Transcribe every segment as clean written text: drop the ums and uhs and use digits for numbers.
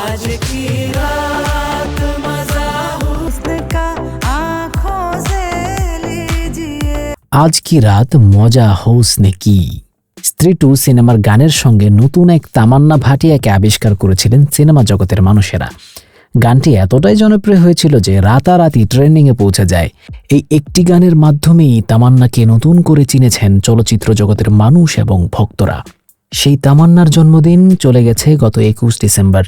आज की रात मजा हुस्न का आंखों से लीजिए। আজ কি রাত মজা হোসনে কি। স্ত্রী 2 সিনেমার গানের সঙ্গে নতুন এক তামান্না ভাটিয়াকে আবিষ্কার করেছিলেন সিনেমা জগতের মানুষেরা। গানটি এতটাই জনপ্রিয় হয়েছিল যে রাতারাতি ট্রেন্ডিংয়ে পৌঁছে যায়। এই একটি গানের মাধ্যমেই তামান্নাকে নতুন করে চিনেছেন চলচ্চিত্র জগতের মানুষ এবং ভক্তরা। সেই তামান্নার জন্মদিন চলে গেছে গত 21 ডিসেম্বর।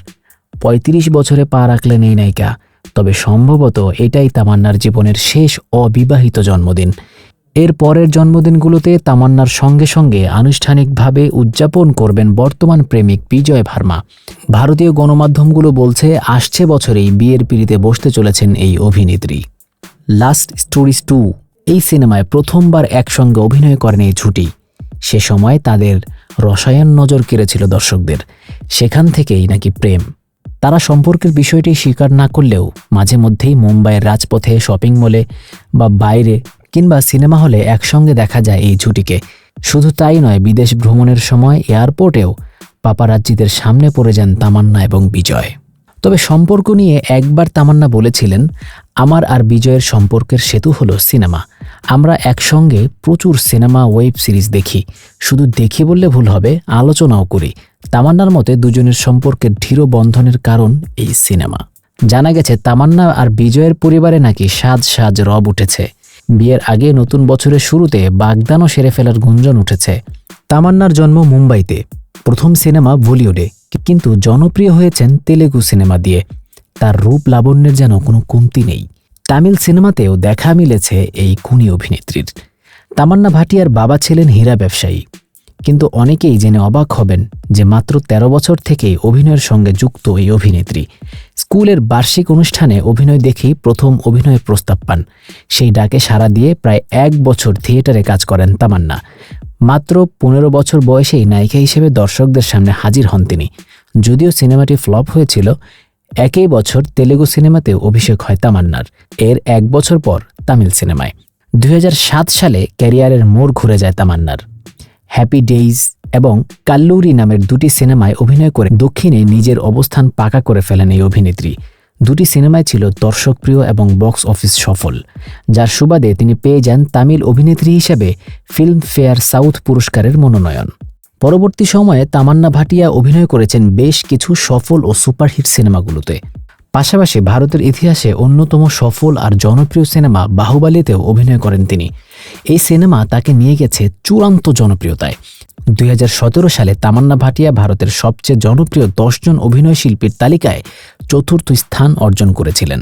35 বছরে পা রাখলেন এই নায়িকা। তবে সম্ভবত এটাই তামান্নার জীবনের শেষ অবিবাহিত জন্মদিন। এর পরের জন্মদিনগুলোতে তামান্নার সঙ্গে সঙ্গে আনুষ্ঠানিকভাবে উদযাপন করবেন বর্তমান প্রেমিক বিজয় ভার্মা। ভারতীয় গণমাধ্যমগুলো বলছে আসছে বছরেই বিয়ের পিঁড়িতে বসতে চলেছেন এই অভিনেত্রী। লাস্ট স্টোরিজ 2 এই সিনেমায় প্রথমবার একসঙ্গে অভিনয় করেন এই জুটি। সে সময় তাদের রসায়ন নজর কেড়েছিল দর্শকদের। সেখান থেকেই নাকি প্রেম। তারা সম্পর্কের বিষয়টি স্বীকার না করলেও মাঝে মধ্যেই মুম্বাইয়ের রাজপথে, শপিং মলে বা বাইরে কিংবা সিনেমা হলে একসঙ্গে দেখা যায় এই জুটিকে। শুধু তাই নয়, বিদেশ ভ্রমণের সময় এয়ারপোর্টেও পাপারাজ্জিদের সামনে পড়ে যান তামান্না এবং বিজয়। তবে সম্পর্ক নিয়ে একবার তামান্না বলেছিলেন, আমার আর বিজয়ের সম্পর্কের সেতু হলো সিনেমা। আমরা একসঙ্গে প্রচুর সিনেমা, ওয়েব সিরিজ দেখি। শুধু দেখি বললে ভুল হবে, আলোচনাও করি। তামান্নার মতে দুজনের সম্পর্কের দৃঢ় বন্ধনের কারণ এই সিনেমা। জানা গেছে তামান্না আর বিজয়ের পরিবারে নাকি সাজ সাজ রব উঠেছে। বিয়ের আগে নতুন বছরের শুরুতে বাগদানও সেরে ফেলার গুঞ্জন উঠেছে। তামান্নার জন্ম মুম্বাইতে, প্রথম সিনেমা বলিউডে, কিন্তু জনপ্রিয় হয়েছেন তেলেগু সিনেমা দিয়ে। তার রূপ লাবণ্যের যেন কোনো কমতি নেই। তামিল সিনেমাতেও দেখা মিলেছে এই গুণী অভিনেত্রীর। তামান্না ভাটিয়ার বাবা ছিলেন হীরা ব্যবসায়ী। কিন্তু অনেকেই জেনে অবাক হবেন যে মাত্র 13 বছর থেকেই অভিনয়ের সঙ্গে যুক্ত এই অভিনেত্রী। স্কুলের বার্ষিক অনুষ্ঠানে অভিনয় দেখেই প্রথম অভিনয়ের প্রস্তাব পান। সেই ডাকে সাড়া দিয়ে প্রায় 1 বছর থিয়েটারে কাজ করেন তামান্না। মাত্র 15 বছর বয়সেই নায়িকা হিসেবে দর্শকদের সামনে হাজির হন তিনি। যদিও সিনেমাটি ফ্লপ হয়েছিল, একই বছর তেলেগু সিনেমাতেও অভিষেক হয় তামান্নার। এর 1 বছর পর তামিল সিনেমায়। 2007 সালে ক্যারিয়ারের মোড় ঘুরে যায় তামান্নার। হ্যাপি ডেইজ এবং কাল্লুরি নামের 2টি সিনেমায় অভিনয় করে দক্ষিণে নিজের অবস্থান পাকা করে ফেলেন এই অভিনেত্রী। 2টি সিনেমায় ছিল দর্শকপ্রিয় এবং বক্স অফিস সফল, যার সুবাদে তিনি পেয়ে যান তামিল অভিনেত্রী হিসেবে ফিল্মফেয়ার সাউথ পুরস্কারের মনোনয়ন। পরবর্তী সময়ে তামান্না ভাটিয়া অভিনয় করেছেন বেশ কিছু সফল ও সুপারহিট সিনেমাগুলোতে। পাশাপাশি ভারতের ইতিহাসে অন্যতম সফল আর জনপ্রিয় সিনেমা বাহুবালিতেও অভিনয় করেন তিনি। এই সিনেমা তাকে নিয়ে গেছে চূড়ান্ত জনপ্রিয়তায়। 2017 সালে তামান্না ভাটিয়া ভারতের সবচেয়ে জনপ্রিয় 10 জন অভিনয়শিল্পীর তালিকায় 4র্থ স্থান অর্জন করেছিলেন।